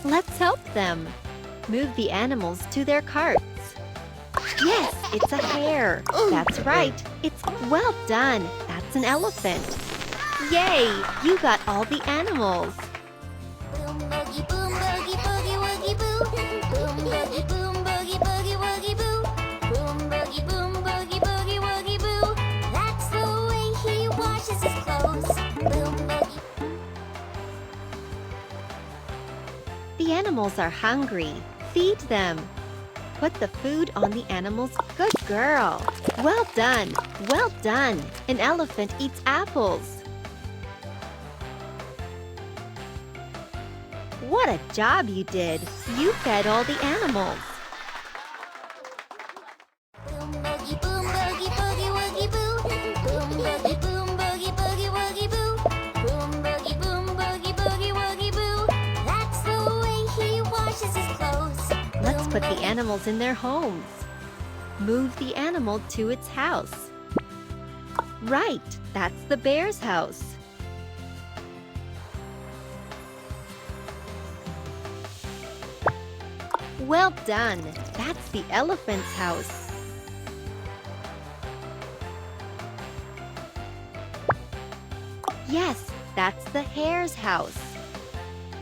Let's help them. Move the animals to their carts. Yes, it's a hare. That's right. It's well done. That's an elephant. Yay! You got all the animals. Boom boogie boogie woogie boo. Boom boogie boogie woogie boo. Boom boogie woogie boo. That's the way he washes his clothes. Boom boogie. The animals are hungry. Feed them. Put the food on the animals. Good girl. Well done. Well done. An elephant eats apples. What a job you did. You fed all the animals. Boom boogie woogie boo. Boom boogie woogie boo. Boom boogie woogie boo. That's the way he washes his clothes. Let's put the animals in their homes. Move the animal to its house. Right, that's the bear's house. Well done. That's the elephant's house. Yes, that's the hare's house.